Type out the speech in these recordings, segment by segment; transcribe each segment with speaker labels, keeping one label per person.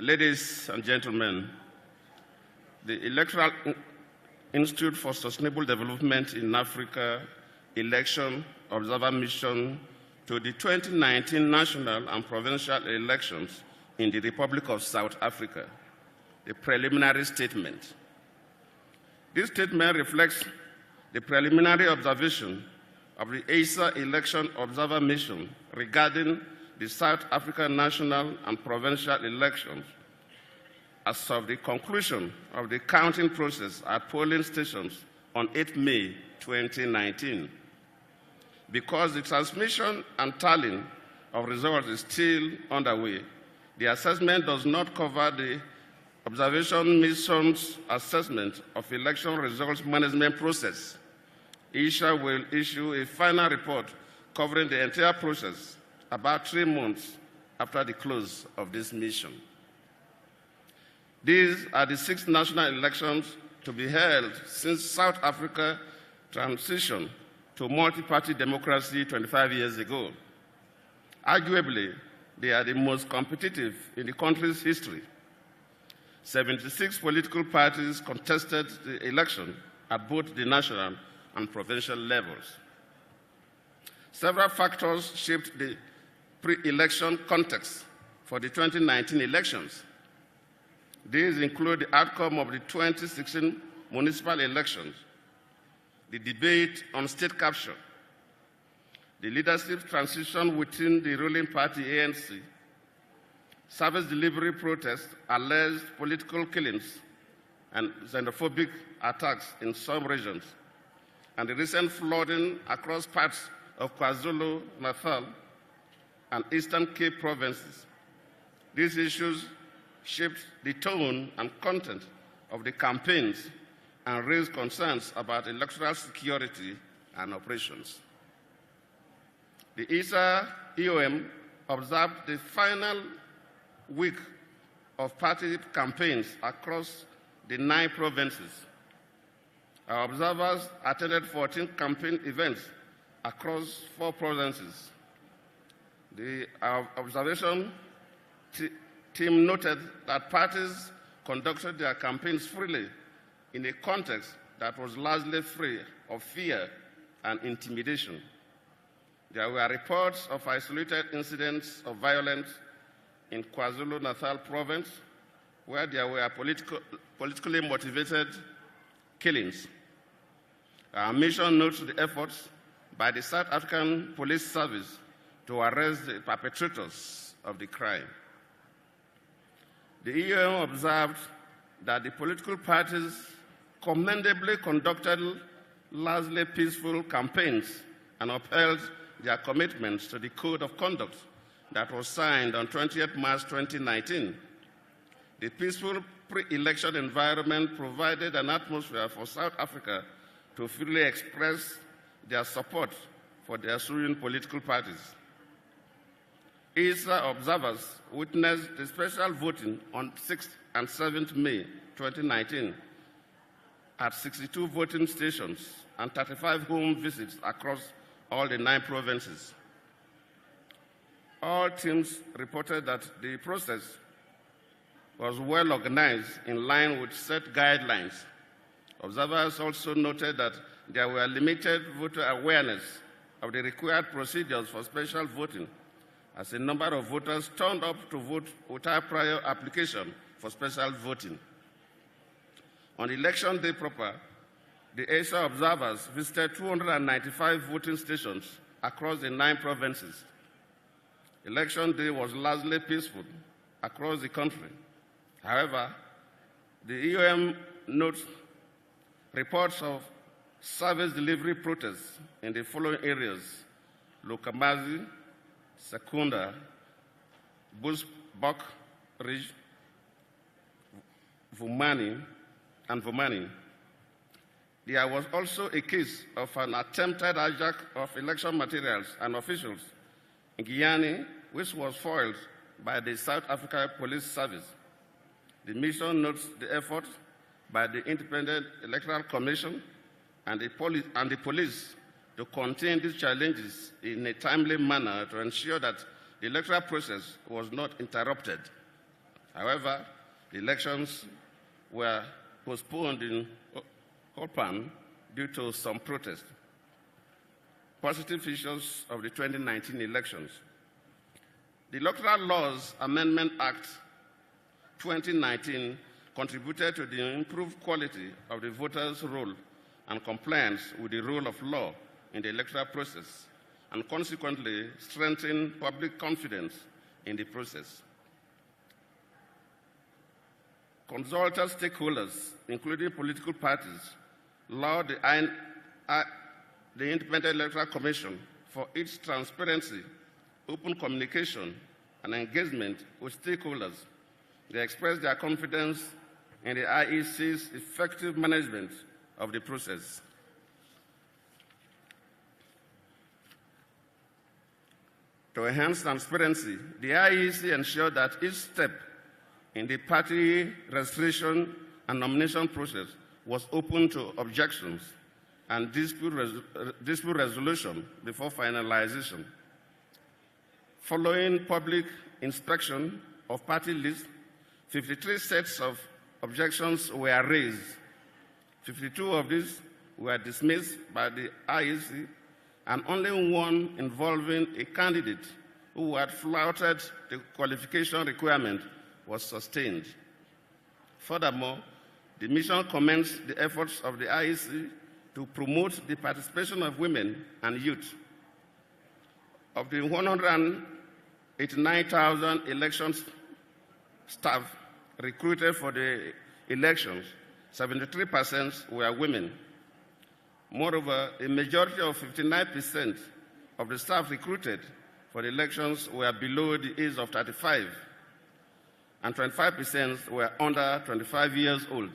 Speaker 1: Ladies and gentlemen, the Electoral Institute for Sustainable Development in Africa Election Observer Mission to the 2019 national and provincial elections in the Republic of South Africa, the preliminary statement. This statement reflects the preliminary observation of the EISA Election Observer Mission regarding the South African national and provincial elections as of the conclusion of the counting process at polling stations on 8 May 2019. Because the transmission and tallying of results is still underway, the assessment does not cover the observation mission's assessment of election results management process. EISA will issue a final report covering the entire process about 3 months after the close of this mission. These are the 6 national elections to be held since South Africa transitioned to multi-party democracy 25 years ago. Arguably, they are the most competitive in the country's history. 76 political parties contested the election at both the national and provincial levels. Several factors shaped the pre-election context for the 2019 elections. These include the outcome of the 2016 municipal elections, the debate on state capture, the leadership transition within the ruling party ANC, service delivery protests, alleged political killings, and xenophobic attacks in some regions, and the recent flooding across parts of KwaZulu-Natal and Eastern Cape provinces. These issues shaped the tone and content of the campaigns and raised concerns about electoral security and operations. The EISA EOM observed the final week of party campaigns across the 9 provinces. Our observers attended 14 campaign events across 4 provinces. Our observation team noted that parties conducted their campaigns freely in a context that was largely free of fear and intimidation. There were reports of isolated incidents of violence in KwaZulu-Natal province, where there were politically motivated killings. Our mission notes the efforts by the South African Police Service to arrest the perpetrators of the crime. The EOM observed that the political parties commendably conducted largely peaceful campaigns and upheld their commitments to the Code of Conduct that was signed on 20th March 2019. The peaceful pre-election environment provided an atmosphere for South Africa to freely express their support for their ruling political parties. EISA observers witnessed the special voting on 6th and 7th May 2019 at 62 voting stations and 35 home visits across all the 9 provinces. All teams reported that the process was well organized in line with set guidelines. Observers also noted that there were limited voter awareness of the required procedures for special voting, as a number of voters turned up to vote without prior application for special voting. On election day proper, the EISA observers visited 295 voting stations across the 9 provinces. Election day was largely peaceful across the country. However, the EOM notes reports of service delivery protests in the following areas: Lokamazi, Secunda, Bushbuck Ridge, Vumani, and Vumani. There was also a case of an attempted hijack of election materials and officials in Guyana, which was foiled by the South Africa Police Service. The mission notes the effort by the Independent Electoral Commission and the police to contain these challenges in a timely manner to ensure that the electoral process was not interrupted. However, the elections were postponed in Opan due to some protest. Positive features of the 2019 elections. The Electoral Laws Amendment Act 2019 contributed to the improved quality of the voters' role and compliance with the rule of law in the electoral process, and consequently strengthened public confidence in the process. Consulted stakeholders, including political parties, allowed the Independent Electoral Commission for its transparency, open communication, and engagement with stakeholders. They expressed their confidence in the IEC's effective management of the process. To enhance transparency, the IEC ensured that each step in the party registration and nomination process was open to objections and dispute resolution before finalization. Following public inspection of party lists, 53 sets of objections were raised. 52 of these were dismissed by the IEC, and only one involving a candidate who had flouted the qualification requirement was sustained. Furthermore, the mission commends the efforts of the IEC to promote the participation of women and youth. Of the 189,000 election staff recruited for the elections, 73% were women. Moreover, a majority of 59% of the staff recruited for the elections were below the age of 35, and 25% were under 25 years old.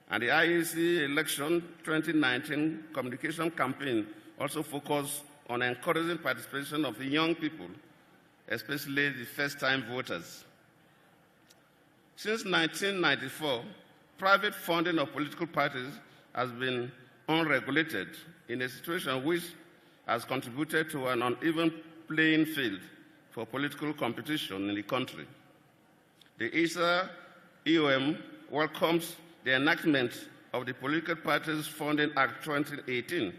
Speaker 1: And the IEC election 2019 communication campaign also focused on encouraging participation of the young people, especially the first-time voters. Since 1994, private funding of political parties has been unregulated in a situation which has contributed to an uneven playing field for political competition in the country. The EISA EOM welcomes the enactment of the Political Parties Funding Act 2018,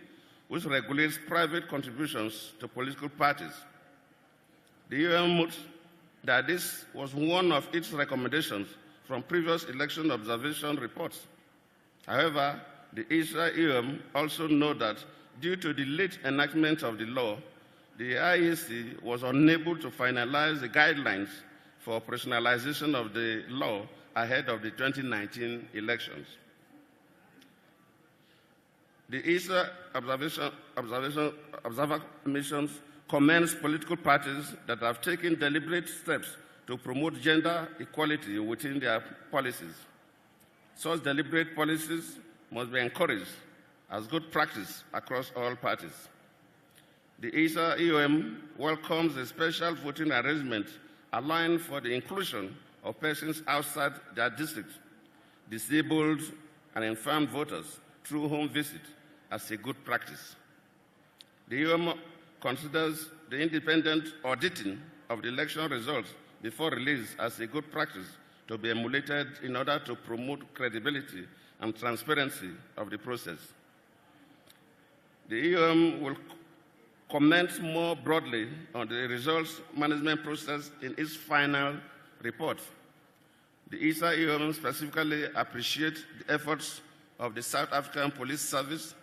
Speaker 1: which regulates private contributions to political parties. The EOM notes that this was one of its recommendations from previous election observation reports. However, the EISA EOM also notes that due to the late enactment of the law, the IEC was unable to finalize the guidelines for operationalization of the law ahead of the 2019 elections. The EISA observer missions commends political parties that have taken deliberate steps to promote gender equality within their policies. Such deliberate policies must be encouraged as good practice across all parties. The EISA EOM welcomes a special voting arrangement allowing for the inclusion of persons outside their district, disabled and infirm voters through home visit as a good practice. The EOM considers the independent auditing of the election results before release as a good practice to be emulated in order to promote credibility and transparency of the process. The EOM will comment more broadly on the results management process in its final report. The EISA EOM specifically appreciates the efforts of the South African Police Service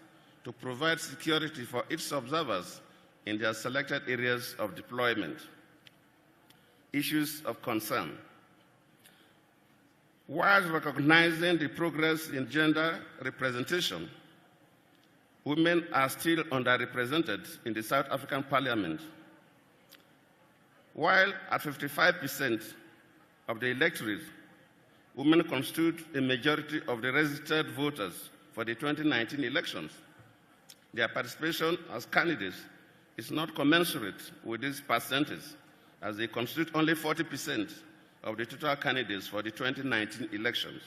Speaker 1: to provide security for its observers in their selected areas of deployment. Issues of concern. While recognizing the progress in gender representation, women are still underrepresented in the South African Parliament. While at 55% of the electorate, women constitute a majority of the registered voters for the 2019 elections. Their participation as candidates is not commensurate with this percentage, as they constitute only 40% of the total candidates for the 2019 elections.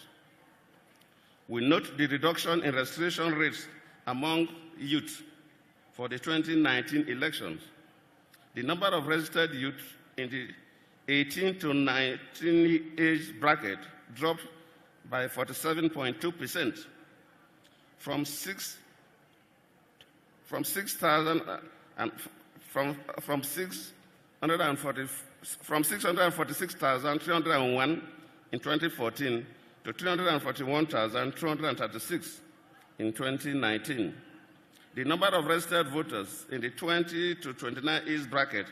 Speaker 1: We note the reduction in registration rates among youth for the 2019 elections. The number of registered youth in the 18 to 19 age bracket dropped by 47.2%, from 646,301 in 2014 to 341,236 in 2019. The number of registered voters in the 20 to 29 age bracket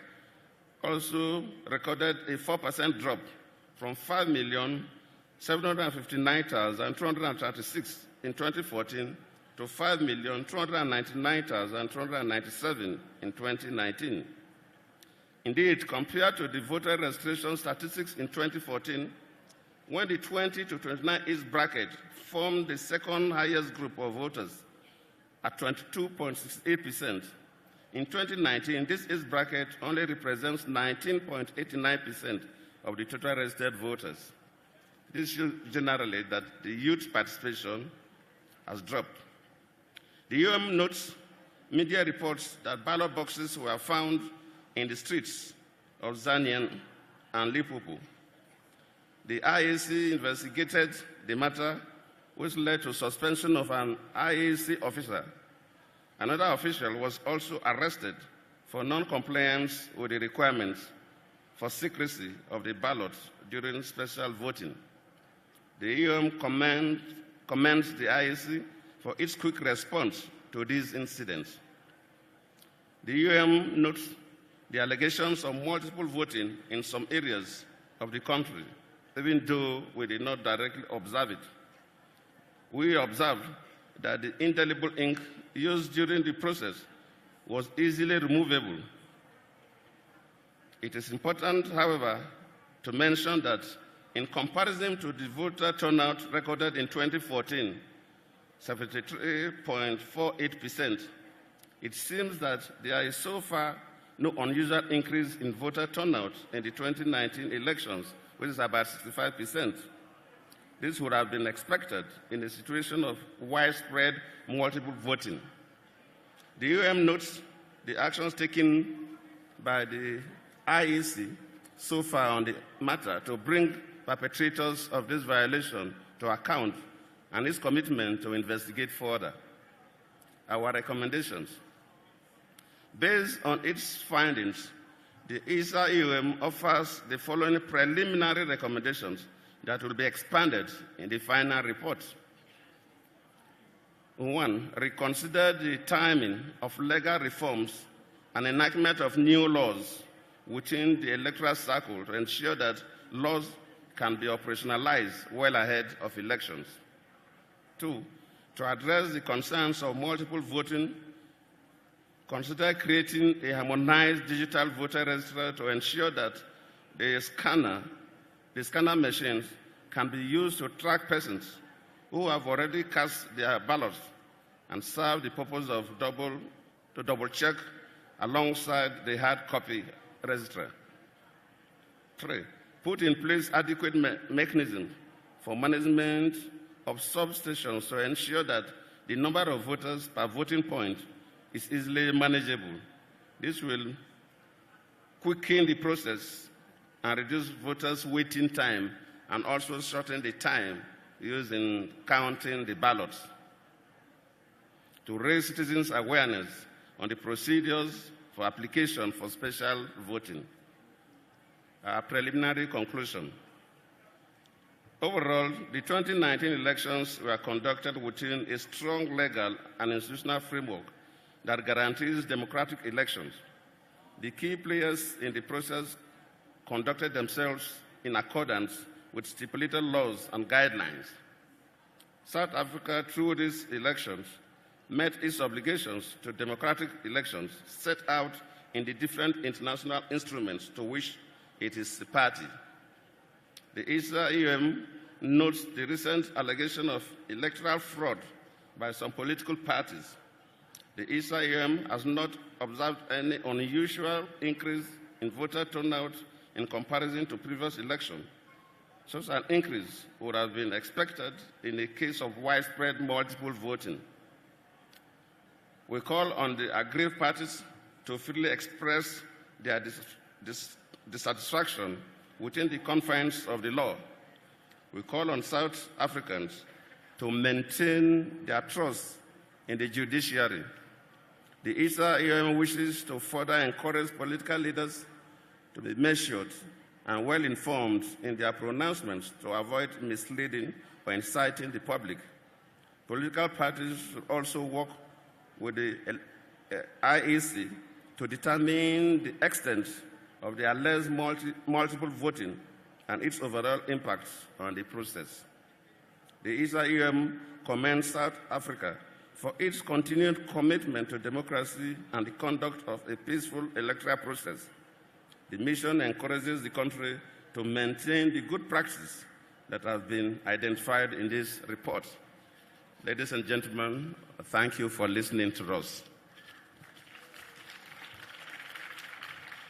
Speaker 1: also recorded a 4% drop, from 5,759,236 in 2014 to 5,299,297 in 2019. Indeed, compared to the voter registration statistics in 2014, when the 20 to 29 age bracket formed the second highest group of voters at 22.68%, in 2019, this age bracket only represents 19.89% of the total registered voters. This shows generally that the youth participation has dropped. The UM notes media reports that ballot boxes were found in the streets of Zanyan and Lipopo. The IEC investigated the matter, which led to suspension of an IEC officer. Another official was also arrested for non-compliance with the requirements for secrecy of the ballots during special voting. The EOM commends the IEC for its quick response to these incidents. The EOM notes the allegations of multiple voting in some areas of the country, even though we did not directly observe it. We observed that the indelible ink used during the process was easily removable. It is important, however, to mention that in comparison to the voter turnout recorded in 2014, 73.48%, it seems that there is so far no unusual increase in voter turnout in the 2019 elections, which is about 65%. This would have been expected in a situation of widespread multiple voting. The UM notes the actions taken by the IEC so far on the matter to bring perpetrators of this violation to account and its commitment to investigate further. Our recommendations. Based on its findings, the EISA offers the following preliminary recommendations that will be expanded in the final report. 1, reconsider the timing of legal reforms and enactment of new laws within the electoral cycle to ensure that laws can be operationalized well ahead of elections. 2, to address the concerns of multiple voting, consider creating a harmonized digital voter register to ensure that the scanner machines can be used to track persons who have already cast their ballots and serve the purpose of double-check alongside the hard copy register. 3, put in place adequate mechanisms for management of substations to ensure that the number of voters per voting point is easily manageable. This will quicken the process and reduce voters' waiting time and also shorten the time used in counting the ballots. To raise citizens' awareness on the procedures for application for special voting. Our preliminary conclusion. Overall, the 2019 elections were conducted within a strong legal and institutional framework that guarantees democratic elections. The key players in the process conducted themselves in accordance with stipulated laws and guidelines. South Africa, through these elections, met its obligations to democratic elections set out in the different international instruments to which it is a party. The EISA notes the recent allegation of electoral fraud by some political parties. The EISA has not observed any unusual increase in voter turnout in comparison to previous elections. Such an increase would have been expected in the case of widespread multiple voting. We call on the aggrieved parties to freely express their dissatisfaction within the confines of the law. We call on South Africans to maintain their trust in the judiciary. The EISA wishes to further encourage political leaders to be measured and well-informed in their pronouncements to avoid misleading or inciting the public. Political parties should also work with the EISA to determine the extent of the alleged multiple voting and its overall impact on the process. The EISA commends South Africa for its continued commitment to democracy and the conduct of a peaceful electoral process. The mission encourages the country to maintain the good practices that have been identified in this report. Ladies and gentlemen, thank you for listening to us.